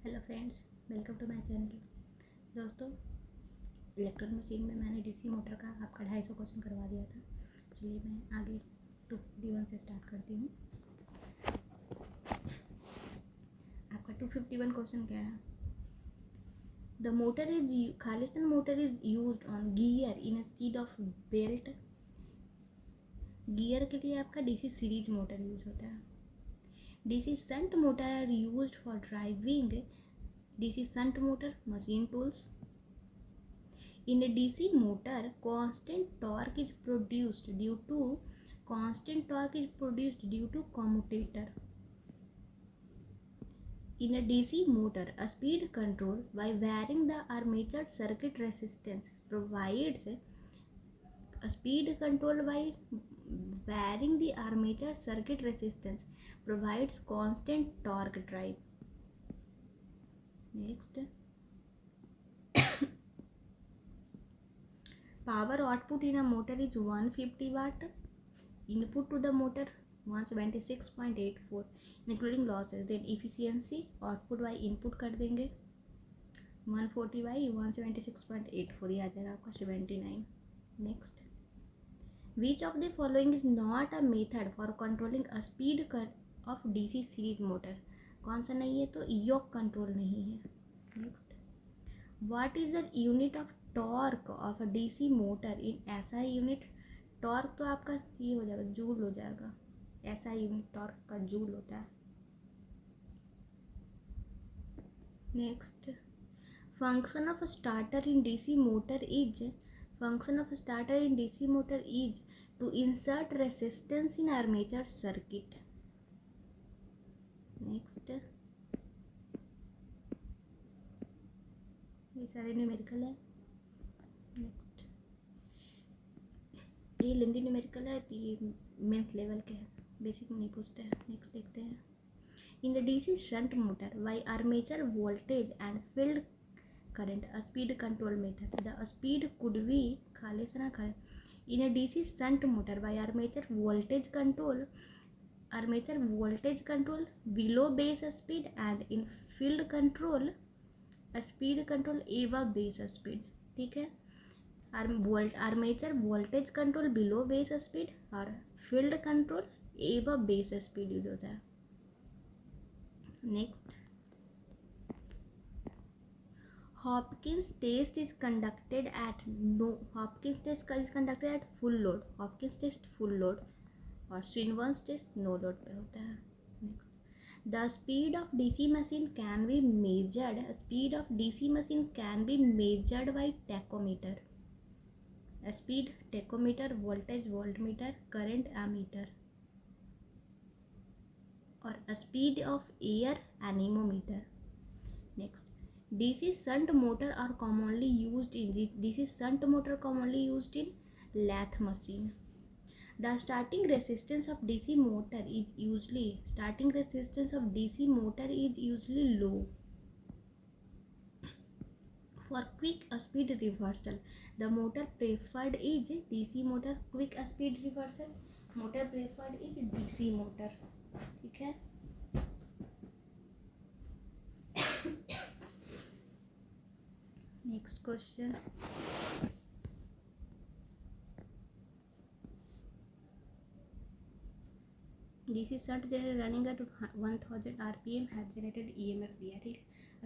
Hello friends, welcome to my channel. दोस्तों, electronic machine में मैंने डीसी मोटर का आपका 250 क्वेश्चन करवा दिया था। चलिए मैं आगे 251 से स्टार्ट करती हूँ। आपका 251 क्वेश्चन क्या है? द मोटर इज खालिस्तान motor is used on gear instead of belt. Gear के लिए आपका डीसी सीरीज मोटर यूज होता है। DC shunt motor are used for driving DC shunt motor machine tools. In a DC motor, constant torque is produced due to commutator. In a DC motor, a speed control by varying the armature circuit resistance provides a speed control by varying the armature circuit resistance provides constant torque drive. Next, power output in a motor is 150 watt. Input to the motor 176.84 including losses. Then efficiency output by input कर देंगे 140 by 176.84, ये आ जाएगा आपका 79. Next, which of the following is not a method for controlling a speed of DC series motor? कौन सा नहीं है? तो योक कंट्रोल नहीं है. Next, what is the unit of torque of a DC motor in SI unit? Torque तो आपका ये हो जाएगा, जूल हो जाएगा. ऐसा यूनिट टॉर्क का जूल होता है. Next, function of starter in DC motor is to insert resistance in armature circuit. Next, ये सारे न्यूमेरिकल है. नेक्स्ट, ये लेंदी न्यूमेरिकल है, तो ये मेंस लेवल के हैं, बेसिक नहीं पूछते हैं. नेक्स्ट देखते हैं. In the DC shunt motor by armature voltage and field current a speed control method. The speed could be in a DC shunt motor by armature voltage control below base speed and in field control speed control above base speed. ठीक है, armature voltage control below base speed और field control above base speed use होता है. Next, Hopkins test is conducted at full load. Hopkins test full load और Swinburne's test no load पे होता है. Next, the speed of DC machine can be measured by tachometer. Speed tachometer, voltage voltmeter, current ammeter और speed of air anemometer. Next, DC shunt motor are commonly used in lathe machine. The starting resistance of DC motor is usually low. For quick speed reversal, the motor preferred is DC motor. quick speed reversal motor preferred is DC motor. ठीक है. Next question, DC shunt generator running at 1000 rpm has generated EMF दिया. ठीक,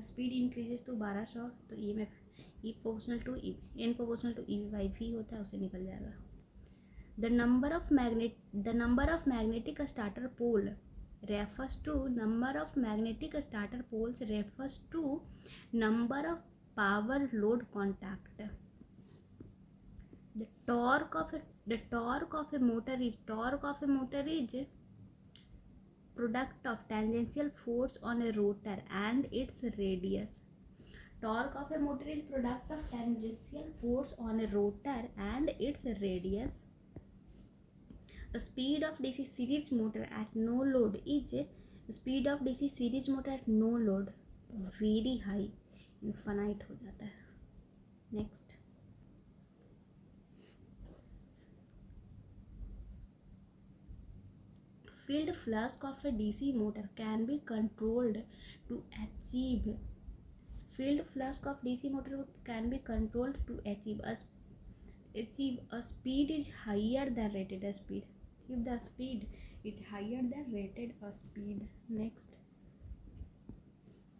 speed increases to 1200 तो EMF n proportional to E by V होता है, उसे निकल जाएगा. The number of magnetic starter pole refers to number of power load contact. The torque of a motor is product of tangential force on a rotor and its radius. Torque of a motor is product of tangential force on a rotor and its radius. The speed of DC series motor at no load very high, infinite हो जाता है. Next, field flask of a DC motor can be controlled to achieve field flux of DC motor can be controlled to achieve a speed is higher than rated speed. If the speed is higher than rated speed. Next,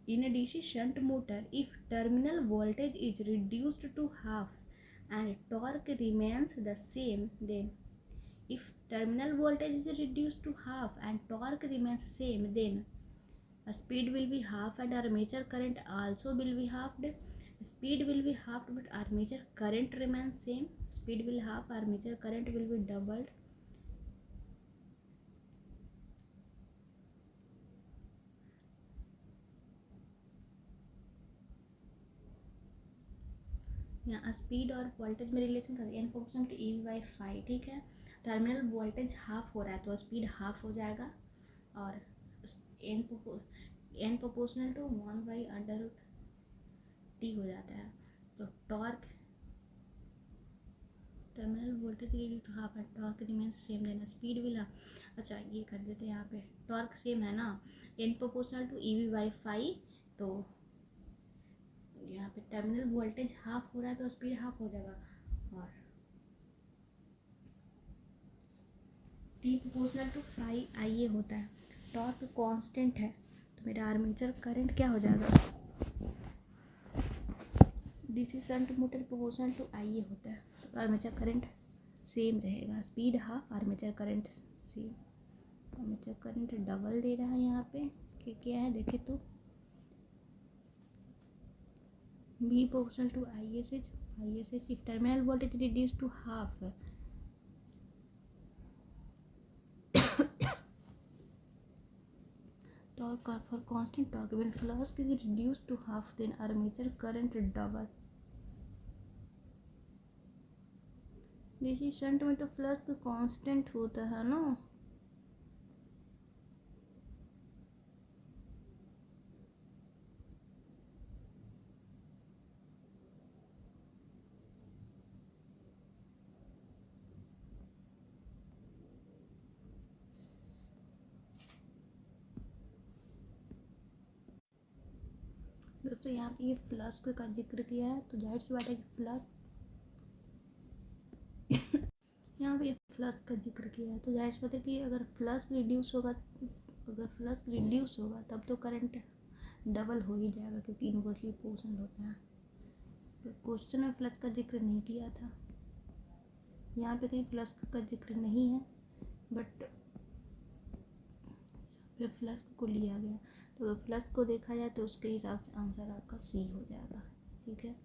in a DC shunt motor, if terminal voltage is reduced to half and torque remains the same, then if terminal voltage is reduced to half and torque remains same, then speed will be half and armature current also will be halved. Speed will be halved but armature current remains same. Speed will half, armature current will be doubled. यहाँ speed और voltage में relation कर N proportional to E by phi. ठीक है, terminal voltage half हो रहा है तो स्पीड हाफ हो जाएगा और एन प्रोपोर्शनल टू 1/√t हो जाता है. तो torque terminal voltage reduce to half and torque remains same, then speed will half. अच्छा ये कर देते हैं, यहाँ पे टॉर्क सेम है ना, N proportional to E V by phi. तो यहाँ पे टर्मिनल वोल्टेज हाफ हो रहा है तो स्पीड हाफ हो जाएगा और T proportional to 5 I a होता है. टॉर्क कांस्टेंट है तो मेरा आर्मेचर करंट क्या हो जाएगा, DC shunt motor proportional to I a होता है तो आर्मेचर करंट सेम रहेगा. Speed half, armature current same. Armature current double दे रहा है यहाँ पे कि क्या है देखे तो B proportional to ISH if terminal voltage reduced to half. Torque for constant torque when flux is reduced to half then armature current double. DC shunt में तो फ्लक्स कांस्टेंट होता है ना. दोस्तों यहाँ पे ये फ्लक्स का जिक्र किया है तो जाहिर सी बात है कि फ्लक्स यहाँ पे फ्लक्स का जिक्र किया है तो जाहिर सी बात है कि अगर फ्लक्स रिड्यूस होगा तब तो करंट डबल हो ही जाएगा क्योंकि इनवर्सली प्रोपोर्शनल होता है. तो क्वेश्चन में फ्लक्स का जिक्र नहीं किया था, यहाँ पे कहीं फ्लक्स का जिक्र नहीं है बट फिर फ्लक्स को लिया गया. तो अगर फ्लक्स को देखा जाए तो उसके हिसाब से आंसर आपका सी हो जाएगा. ठीक है,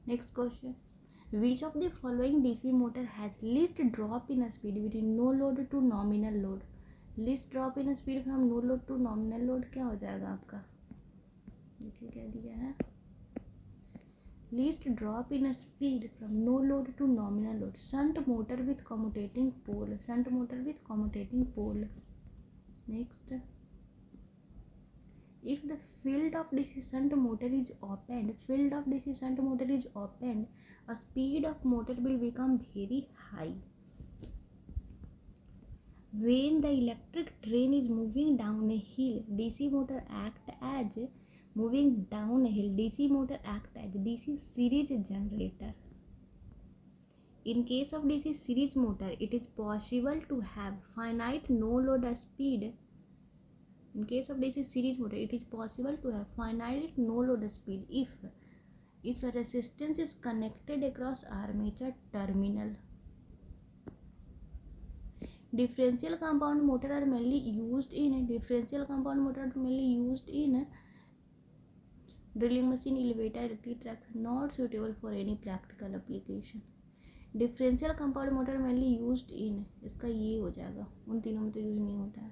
next question. Which of the following DC motor has least drop in speed with no load to nominal load. Least drop in speed from no load to nominal load क्या हो जाएगा आपका, देखिए क्या दिया है. Least drop in speed from no load to nominal load. Shunt motor with commutating pole. Shunt motor with commutating pole. Next, if the field of DC shunt motor is opened, a speed of motor will become very high. When the electric train is moving down a hill, DC motor act as DC series generator. In case of DC series motor, it is possible to have finite no load speed. In case of DC series motor, it is possible to have finite no load speed if a resistance is connected across armature terminal. Differential compound motor are mainly used in drilling machine, elevator, electric tracks, not suitable for any practical application. Differential compound motor mainly used in, इसका ये हो जाएगा, उन तीनों में तो use नहीं होता है.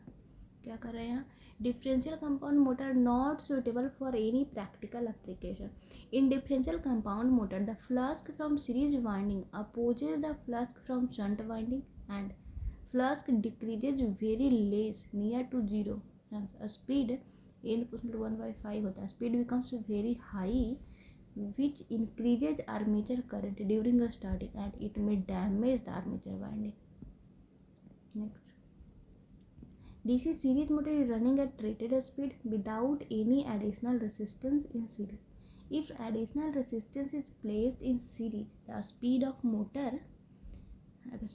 क्या कर रहे हैं यहाँ, differential compound motor not suitable for any practical application. In differential compound motor, the flux from series winding opposes the flux from shunt winding and flux decreases very less near to zero. Hence, a speed n equals to 1/5 होता है. Speed becomes very high, which increases armature current during the starting and it may damage the armature winding. Next. DC series motor is running at rated speed without any additional resistance in series. If additional resistance is placed in series, the speed of motor, अगर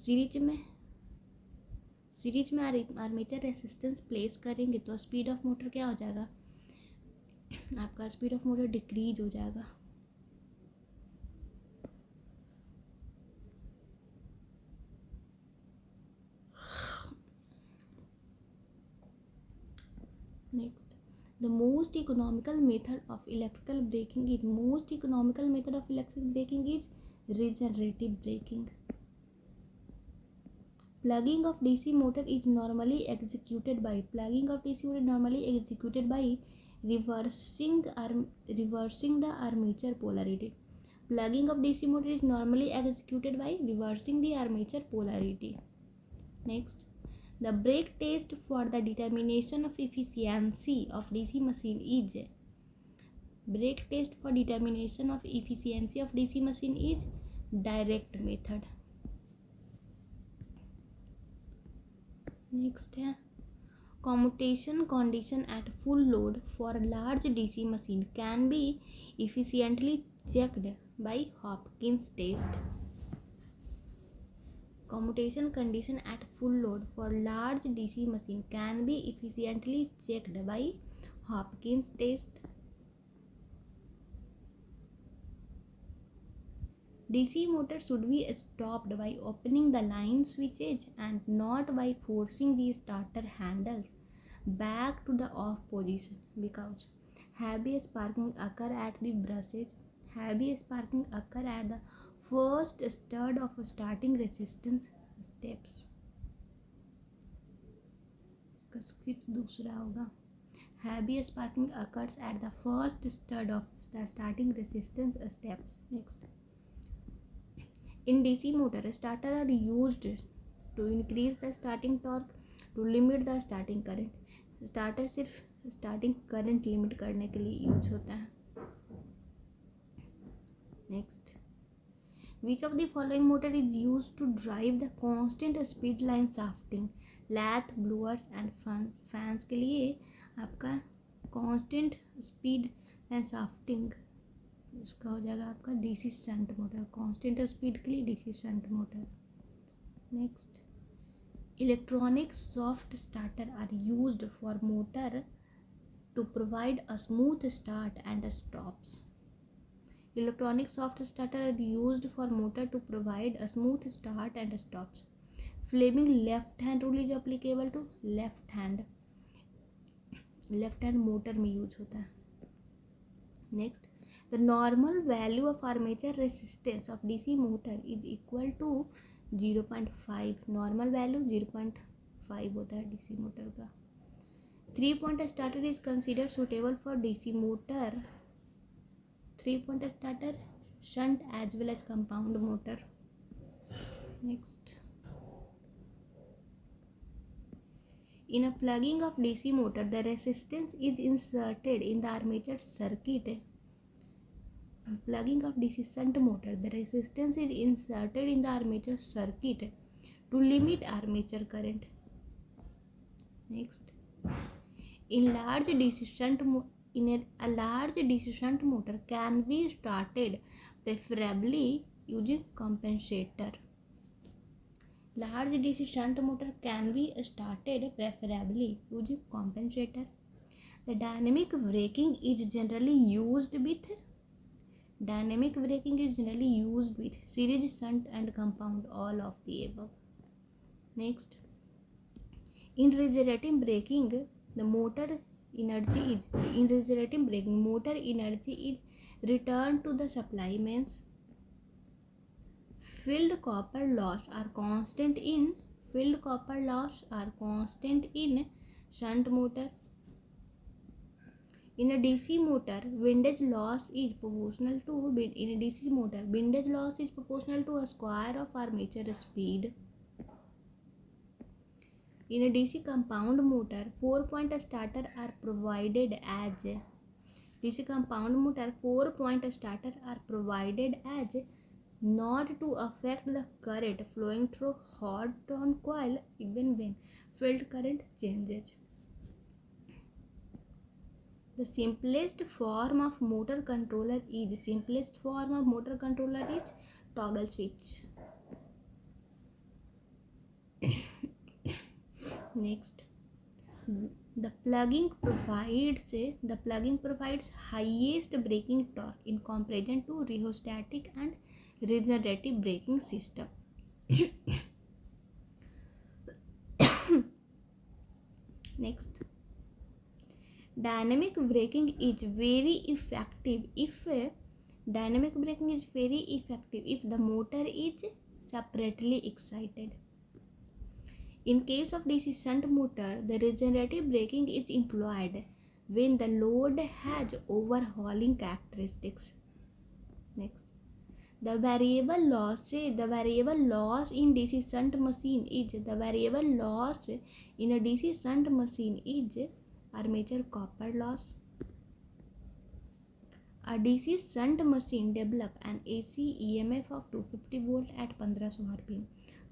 series में armature resistance place करेंगे तो speed of motor क्या हो जाएगा, आपका speed of motor decrease हो जाएगा. Next, the most economical method of electrical braking is regenerative braking. Plugging of DC motor is normally executed by reversing the armature polarity. Plugging of DC motor is normally executed by reversing the armature polarity. Next, the brake test for the determination of efficiency of DC machine is direct method. Next है commutation condition at full load for large DC machine can be efficiently checked by Hopkins test. Commutation condition at full load for large DC machine can be efficiently checked by Hopkins test. DC motor should be stopped by opening the line switches and not by forcing the starter handles back to the off position, because heavy sparking occur at the brushes. Heavy sparking occur at the first stud of starting resistance steps. Skip दूसरा होगा. Heavy sparking occurs at the first stud of the starting resistance steps. Next, in DC motor, starter are used to increase the starting torque, to limit the starting current. Starter सिर्फ starting current limit करने के लिए use होता है. Next, which of the following motor is use to drive the constant speed line shafting. Lathe, blowers and fans के लिए आपका constant speed line शाफ्टिंग इसका हो जाएगा आपका DC shunt motor. Constant speed के लिए DC shunt motor. Next, electronic soft starter are used for motor to provide a smooth start and stops. Electronic soft starter are used for motor to provide a smooth start and stops. Fleming left hand rule is applicable to left hand motor में use होता है. Next, the normal value of armature resistance of DC motor is equal to 0.5. Normal value 0.5 होता है DC motor का. 3 point starter is consider suitable for DC motor. 3 point starter, shunt as well as compound motor. Next, in a plugging of DC motor the resistance is inserted in the armature circuit. Plugging of DC shunt motor, the resistance is inserted in the armature circuit to limit armature current. Next, a large DC shunt motor can be started preferably using compensator. Large DC shunt motor can be started preferably using compensator. The dynamic braking is generally used with series, shunt and compound, all of the above. Next, in regenerative braking, motor energy is returned to the supply mains. Field copper loss are constant in shunt motor. In a DC motor, windage loss is proportional to a square of armature speed. In a DC compound motor, 4-point starter are provided as not to affect the current flowing through hot on coil even when field current changes. The simplest form of motor controller is toggle switch. Next, the plugging provides highest braking torque in comparison to rheostatic and regenerative braking system. Next, dynamic braking is very effective if the motor is separately excited. In case of DC shunt motor, the regenerative braking is employed when the load has overhauling characteristics. Next, the variable loss in DC shunt machine is armature copper loss. A DC shunt machine develops an AC EMF of 250 volt at 1500 rpm.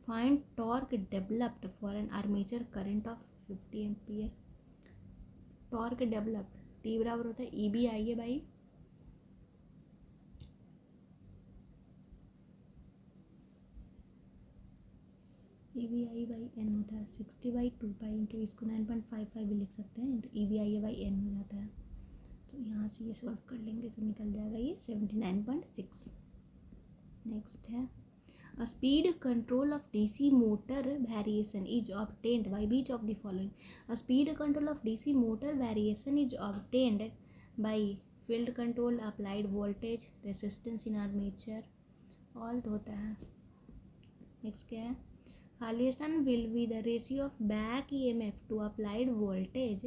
Find torque developed for an armature current of 50 ampere. Torque developed T बराबर होता है EBIA by N होता है 60/2 into इसको 9.55 भी लिख सकते हैं इंटू EBIA by N हो जाता है. तो यहाँ से ये सॉल्व कर लेंगे तो निकल जाएगा ये 79.6. नेक्स्ट है a speed control of DC motor variation is obtained by which of the following? A speed control of DC motor variation is obtained by field control, applied voltage, resistance in armature. all तो होता है. Next क्या है? Variation will be the ratio of back EMF to applied voltage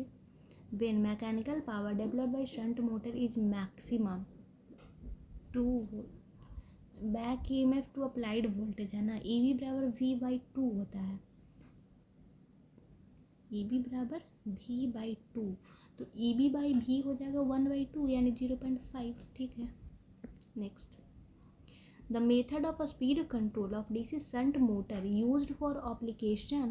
when mechanical power developed by shunt motor is maximum. 2 back EMF to applied voltage है ना, EV बराबर V/2 होता है. EB बराबर V/2 तो EB/V हो जाएगा 1/2 यानी 0.5. ठीक है. Next, the method of a speed control of DC shunt motor used for application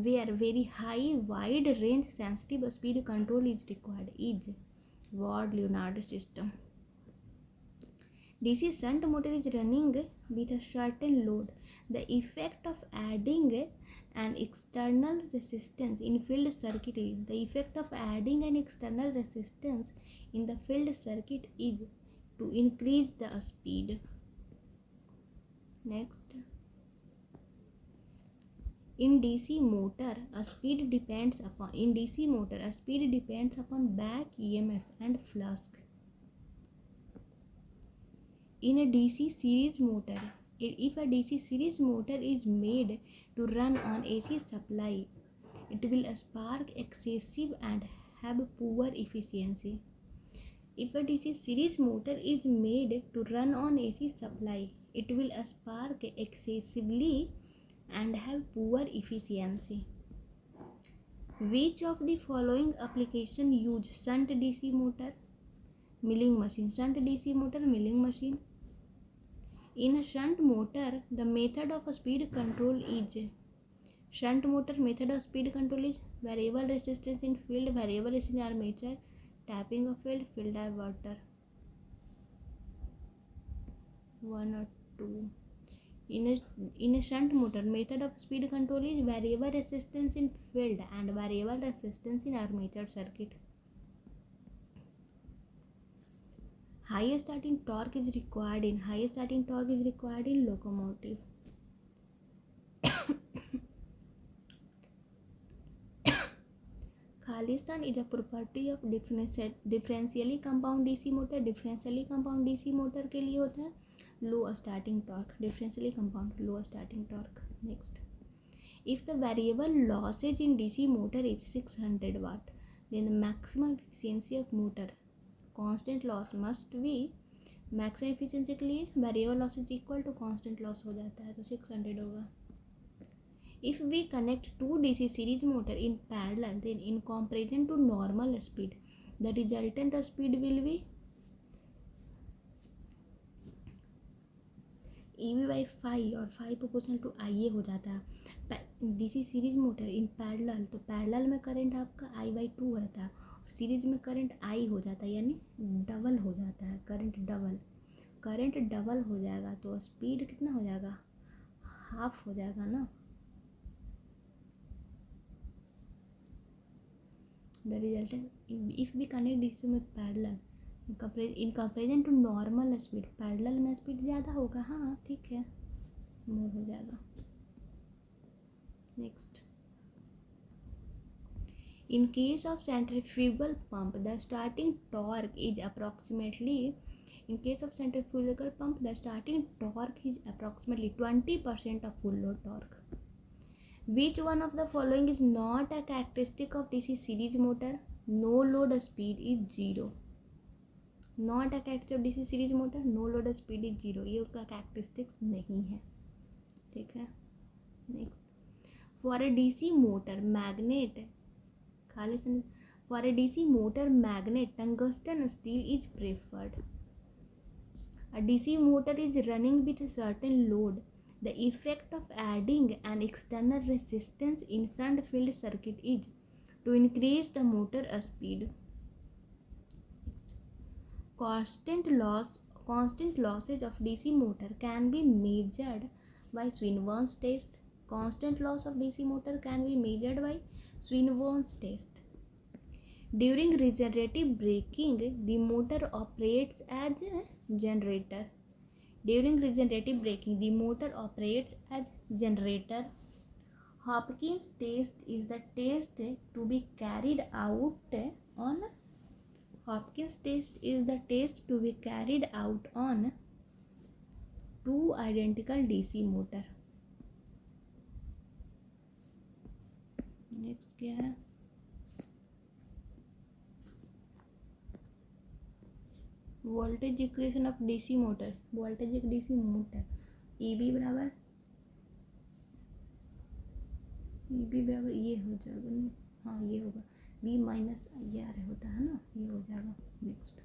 where very high wide range sensitive speed control is required is Ward-Leonard system. DC shunt motor is running with a certain load. The effect of adding an external resistance in the field circuit is to increase the speed. Next, in DC motor, a speed depends upon back EMF and flux. In a DC series motor, if a DC series motor is made to run on AC supply, it will spark excessive and have poor efficiency. If a DC series motor is made to run on AC supply, it will spark excessively and have poor efficiency. Which of the following application use shunt DC motor? Milling machine. Shunt DC motor, milling machine. In a shunt motor, the method of speed control is variable resistance in field, variable resistance in armature, tapping of field diverter. 1 or 2. In a shunt motor, method of speed control is variable resistance in field and variable resistance in armature circuit. High starting torque is required in locomotive. Khalistan is a property of differentially compound DC motor. Differentially compound DC motor के लिए होता है low starting torque. Differentially compound low starting torque. Next, if the variable losses in DC motor is 600 watt, then the maximum efficiency of motor constant loss must be maximum efficiency के लिए variable loss is equal to constant loss हो जाता है तो 600 होगा. If we connect two DC series motor in parallel, then in comparison to normal speed, the resultant speed will be EV by 5 और 5 proportional to IA हो जाता है. DC series motor in parallel, तो पैरेलल में current आपका I/2 रहता है, series में करंट I हो जाता है, यानी डबल हो जाता है, करंट डबल हो जाएगा, तो स्पीड कितना हो जाएगा, हाफ हो जाएगा ना। The result if we connect DC में parallel in comparison to normal speed, parallel में स्पीड ज़्यादा होगा, हाँ ठीक है, मोर हो जाएगा। Next, in case of centrifugal pump the starting torque is approximately 20% of full load torque. Which one of the following is not a characteristic of DC series motor? No load speed is 0. Not a characteristic of DC series motor, no load speed is 0, ये उसका characteristics नहीं है, ठीक है। Next, for a DC motor magnet, खाली से, for a DC motor magnet tungsten steel is preferred. A DC motor is running with a certain load. The effect of adding an external resistance in shunt field circuit is to increase the motor speed. Constant losses of DC motor can be measured by Swinburne's test. Constant loss of DC motor can be measured by Swinburne's test. During regenerative braking, the motor operates as a generator. During regenerative braking, the motor operates as generator. Hopkins test is the test to be carried out on Hopkins test is the test to be carried out on two identical DC motor. Next क्या है, voltage equation of DC motor, voltage एक DC motor EB बराबर ये हो जाएगा नहीं, हाँ ये होगा V माइनस IR होता है ना, ये हो जाएगा। Next,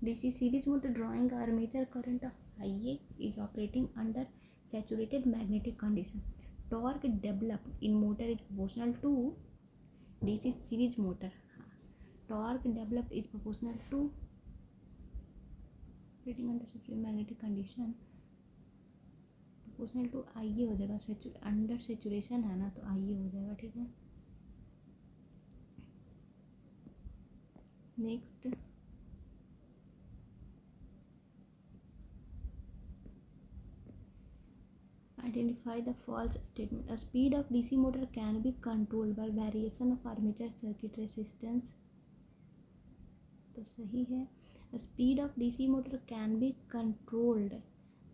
DC series motor drawing armature current of IA is operating under saturated magnetic condition. Torque developed in motor is proportional to DC series motor. Torque developed is proportional to operating under saturated magnetic condition, proportional to IA हो जाएगा, under saturation है ना, तो IA हो जाएगा, ठीक है। Next, identify the false statement. A speed of DC motor can be controlled by variation of armature circuit resistance. तो सही है, a speed of DC motor can be controlled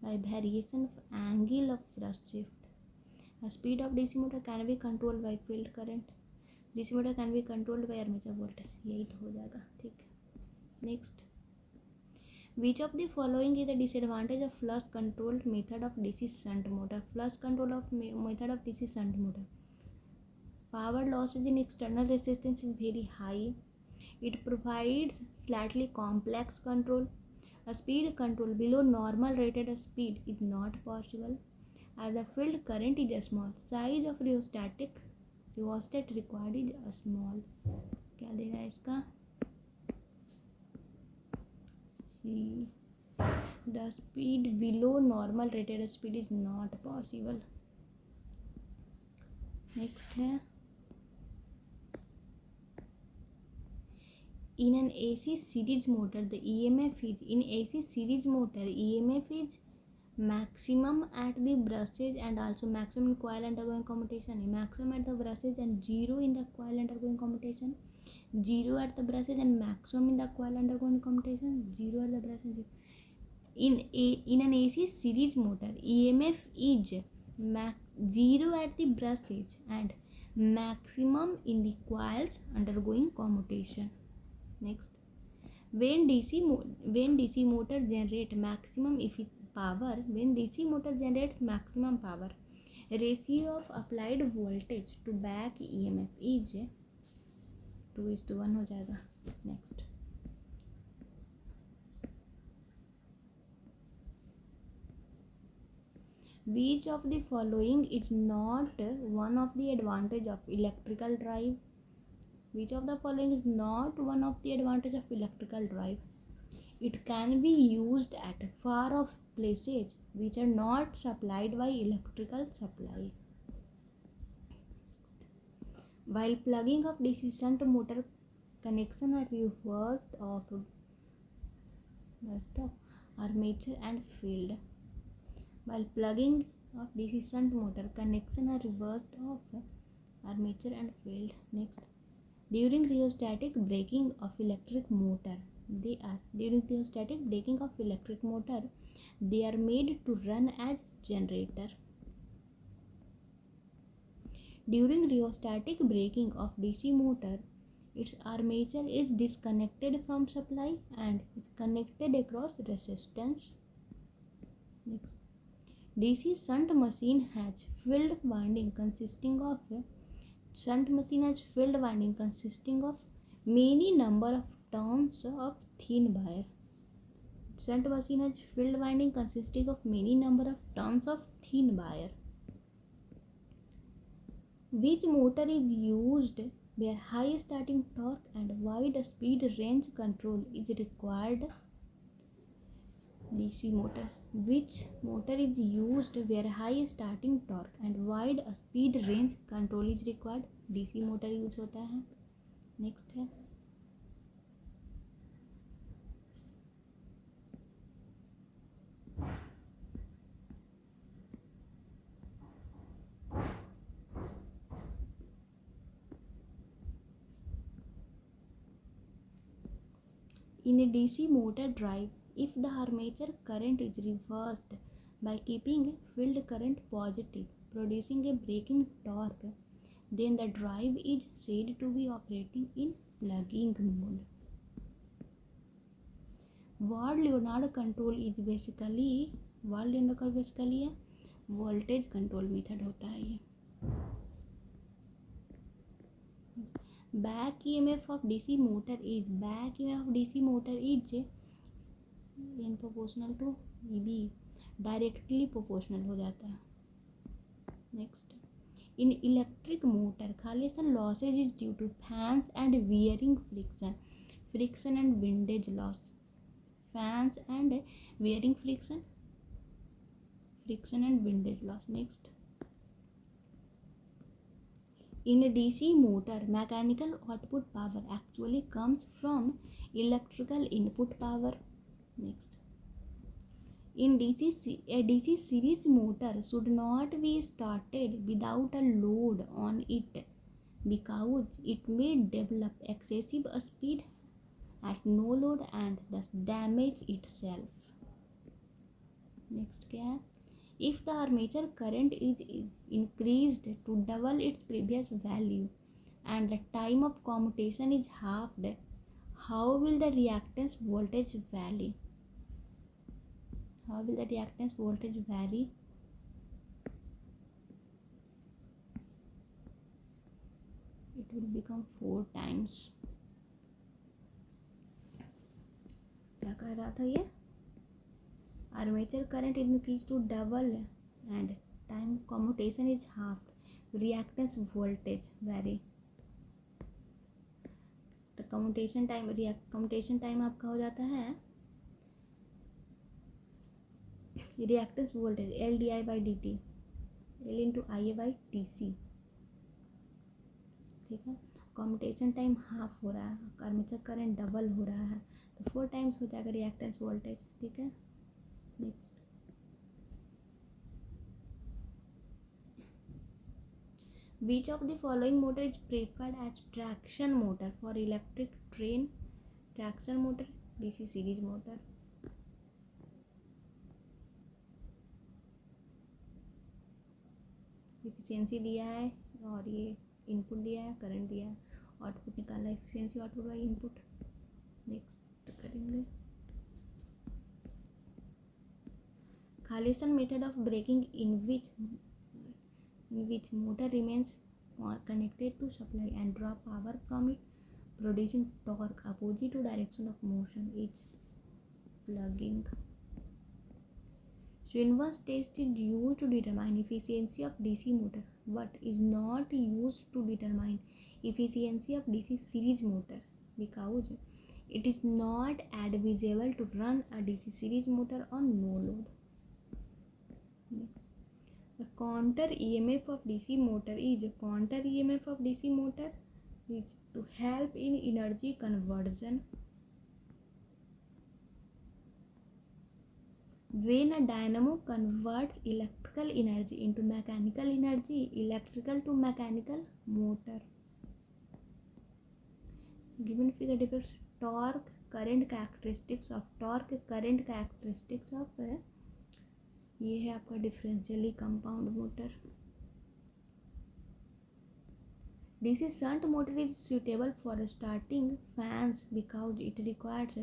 by variation of angle of brush shift. A speed of DC motor can be controlled by field current. DC motor can be controlled by armature voltage, यही तो हो जाएगा, ठीक है। Next, which of the following is the disadvantage of flush controlled method of DC shunt motor? Flush control of method of DC shunt motor. Power losses in external resistance is very high. It provides slightly complex control. A speed control below normal rated speed is not possible as the field current is small. Size of rheostat required is small. क्या देगा इसका? The speed below normal rated speed is not possible. Next है, in an AC series motor the EMF is, in AC series motor EMF is maximum at the brushes and also maximum in coil undergoing commutation. Maximum at the brushes and zero in the coil undergoing commutation. Zero at the brushes and maximum in the coil undergoing commutation. Zero at the brushes. In an AC series motor EMF is zero at the brushes and maximum in the coils undergoing commutation. Next, when DC motor generate maximum power, when DC motor generates maximum power, ratio of applied voltage to back EMF is 2:1 हो जाएगा। Next, Which of the following is not one of the advantage of electrical drive? Which of the following is not one of the advantage of electrical drive? It can be used at far off places which are not supplied by electrical supply. While plugging of DC shunt motor connection are reversed of armature and field. While plugging of DC shunt motor connection are reversed of armature and field. Next, during rheostatic braking of electric motor, they are made to run as generator. During rheostatic braking of DC motor, its armature is disconnected from supply and is connected across resistance. Next, DC shunt machine has field winding consisting of many number of turns of thin wire. Shunt machine has field winding consisting of many number of turns of thin wire. Which motor is used where high starting torque and wide speed range control is required? DC motor. Which motor is used where high starting torque and wide speed range control is required? DC motor use होता है. Next है in a DC motor drive, if the armature current is reversed by keeping field current positive, producing a braking torque, then the drive is said to be operating in plugging mode. Ward-Leonard control is basically a voltage control method होता है ये. Back EMF of DC motor is in proportional to EB, directly proportional हो जाता है. Next, in electric motor खालीसन losses is due to fans and bearing friction and windage loss. Fans and bearing friction and windage loss. Next, in a DC motor, mechanical output power actually comes from electrical input power. Next, in a DC series motor should not be started without a load on it because it may develop excessive speed at no load and thus damage itself. Next क्या है? If the armature current is increased to double its previous value and the time of commutation is halved, how will the reactance voltage vary? It will become 4 times. क्या कह रहा था ये? Armature current increased to double and time commutation is halved. Reactance voltage vary. तो commutation time आपका हो जाता है reactance voltage LdI/dt, L into IA/Tc. ठीक है. commutation time हाफ हो रहा है, armature current डबल हो रहा है, तो 4 टाइम्स हो जाएगा reactance voltage. ठीक है. Next, which of the following motor is preferred as traction motor for electric train? Traction motor, DC series motor. Efficiency दिया है और ये इनपुट दिया है, करंट दिया है, आउटपुट निकालना है. Efficiency output by input. Next करेंगे Khalistan method of braking in which motor remains connected to supply and draw power from it, producing torque opposite to direction of motion is plugging. Schwinner's test is used to determine efficiency of DC motor, but is not used to determine efficiency of DC series motor because it is not advisable to run a DC series motor on no load. The counter EMF of DC motor is to help in energy conversion. When a dynamo converts electrical energy into mechanical energy, electrical to mechanical motor. Given figure depicts torque current characteristics of ये है आपका differentially compound motor. DC shunt motor is suitable for starting fans because it requires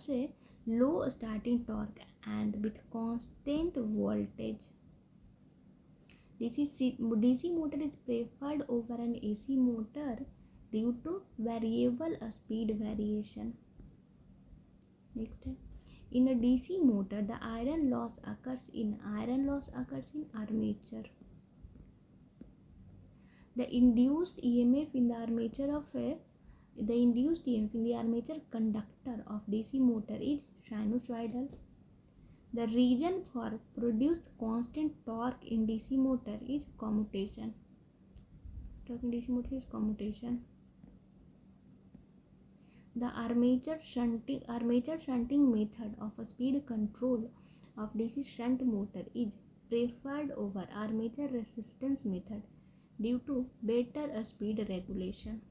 a low starting torque and with constant voltage. DC motor is preferred over an AC motor due to variable speed variation. Next, in a DC motor, the iron loss occurs in armature. The induced EMF in the armature conductor of DC motor is sinusoidal. The reason for produced constant torque in DC motor is commutation. The armature shunting method of a speed control of DC shunt motor is preferred over armature resistance method due to better speed regulation.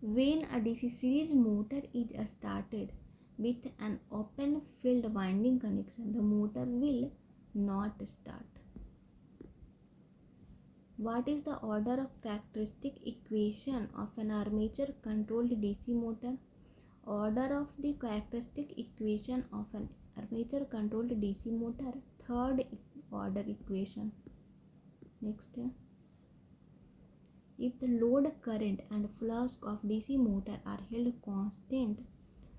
When a DC series motor is started with an open field winding connection, the motor will not start. What is the order of characteristic equation of an armature controlled DC motor? Order of the characteristic equation of an armature controlled DC motor, third order equation. Next, if the load current and flux of DC motor are held constant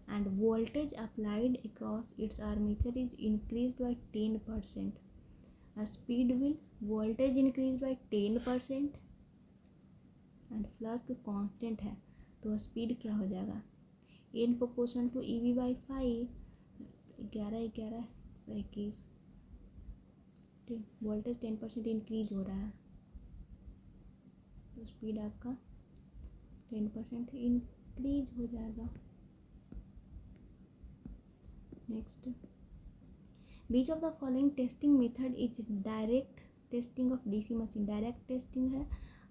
and voltage applied across its armature is increased by 10%, voltage increased by 10% and flux constant है तो speed क्या हो जाएगा n proportion to EV by 5 21 voltage 10% increase हो रहा है तो speed आपका 10% इंक्रीज हो जाएगा. Next, which of the following testing method is direct testing of DC machine? Direct testing है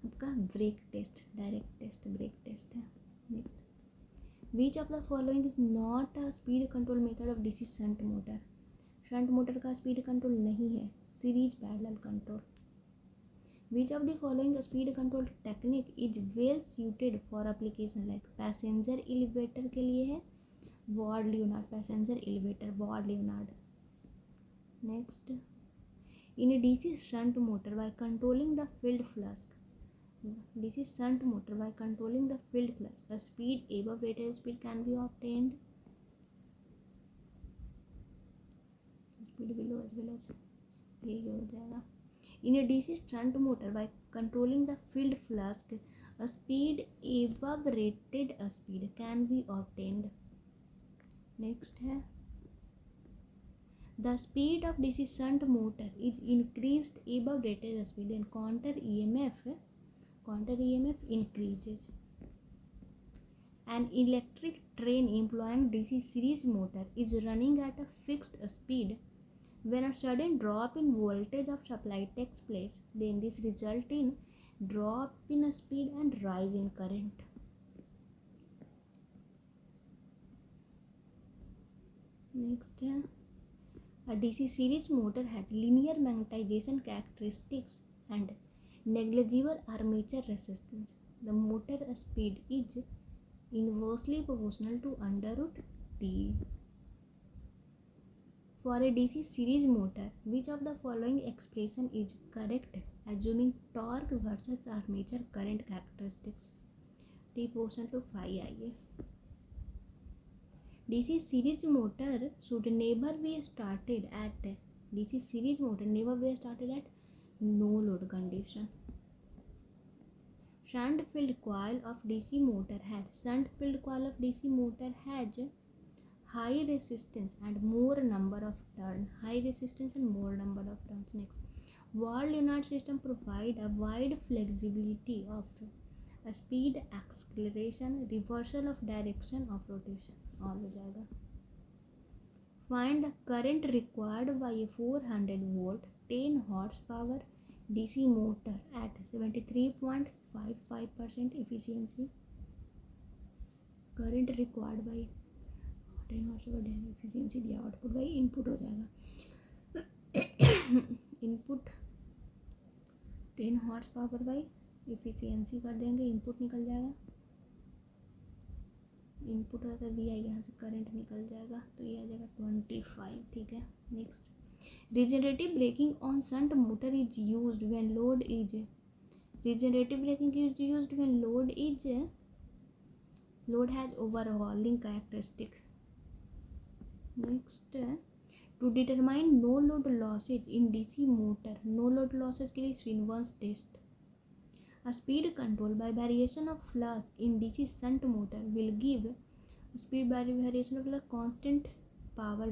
आपका brake test, direct test brake test है. Next, which of the following is not a speed control method of DC shunt motor? Shunt motor का speed control नहीं है, series parallel control. which of the following speed control technique is well suited for application like passenger elevator के लिए है Ward Leonard, passenger elevator Ward Leonard. Next, in a DC shunt motor by controlling the field flux, a speed above rated speed can be obtained. Speed below as well as यही हो जाएगा. In a DC shunt motor by controlling the field flux, a speed above rated speed can be obtained. Next है, the speed of DC shunt motor is increased above rated speed and counter EMF increases. An electric train employing DC series motor is running at a fixed speed. When a sudden drop in voltage of supply takes place, then this results in drop in speed and rise in current. Next, a DC series motor has linear magnetization characteristics and negligible armature resistance. The motor speed is inversely proportional to under root T. For a DC series motor, which of the following expression is correct assuming torque versus armature current characteristics? T proportional to phi Ia. DC series motor should never be started at DC series motor never be started at no load condition. Shunt field coil of DC motor has high resistance and more number of turns. Next, wall unit system provide a wide flexibility of a speed, acceleration, reversal of direction of rotation. All हो जाएगा. Find the current required by a 400 volt 10 horsepower DC motor at 73.55% efficiency. Current required by 10 horsepower efficiency दिया, output by input हो जाएगा. Input 10 horsepower by efficiency कर देंगे, input निकल जाएगा. Input होता है वी आई, यहाँ से करंट निकल जाएगा तो ये आ जाएगा 25. ठीक है. Next, regenerative braking on shunt motor is used when load is load has overhauling characteristics. Next, to determine no load losses in DC motor, no load losses के लिए Swinburne's test. A speed control by variation of flux in DC shunt motor will give a speed by variation of flux constant power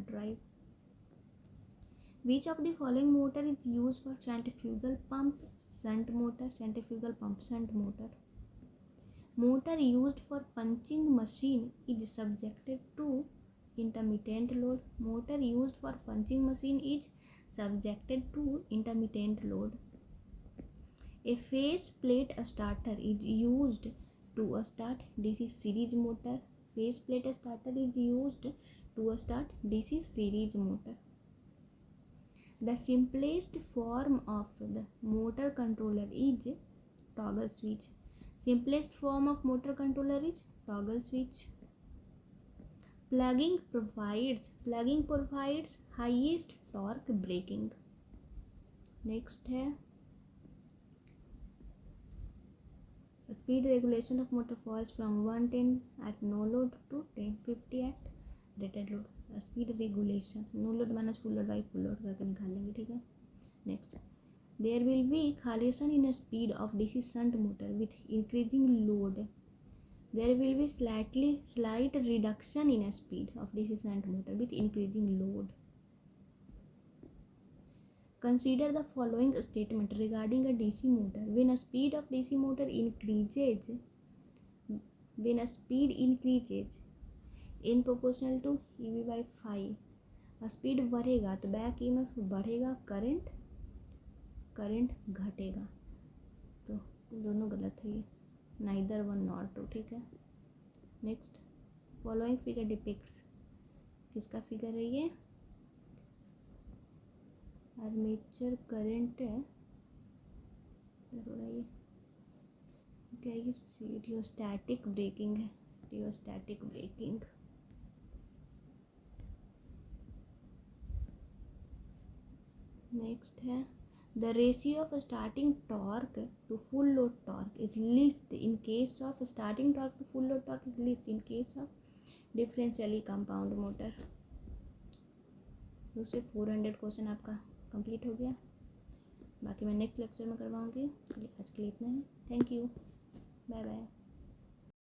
drive. Which of the following motor is used for centrifugal pump shunt motor? Motor used for punching machine is subjected to intermittent load. A face plate starter is used to start DC series motor. The simplest form of the motor controller is toggle switch. Plugging provides highest torque braking. Next है speed regulation of motor falls from 110 at no load to 1050 at rated load. Speed regulation no load minus full load by full load करके निकाल लेंगे. ठीक है. Next, there will be खालिसन in speed of DC shunt motor with increasing load. There will be slight reduction in speed of DC shunt motor with increasing load. Consider the following statement regarding a DC motor. When a speed of DC motor increases in proportional to EV by 5, speed बढ़ेगा तो back EMF बढ़ेगा, current घटेगा. तो दोनों गलत है, ये neither one not two. ठीक है. Next, following figure depicts. किसका फिगर है ये? आर्मेचर करंट है. थोड़ा ये क्या, ये रियोस्टैटिक ब्रेकिंग है. नेक्स्ट है the ratio of starting torque to full load torque is least in case of starting torque to full load torque is least in case of differentially compound motor. उससे 400 question आपका complete हो गया. बाकी मैं next lecture में करवाऊँगी. आज के लिए इतना ही. Thank you. Bye bye.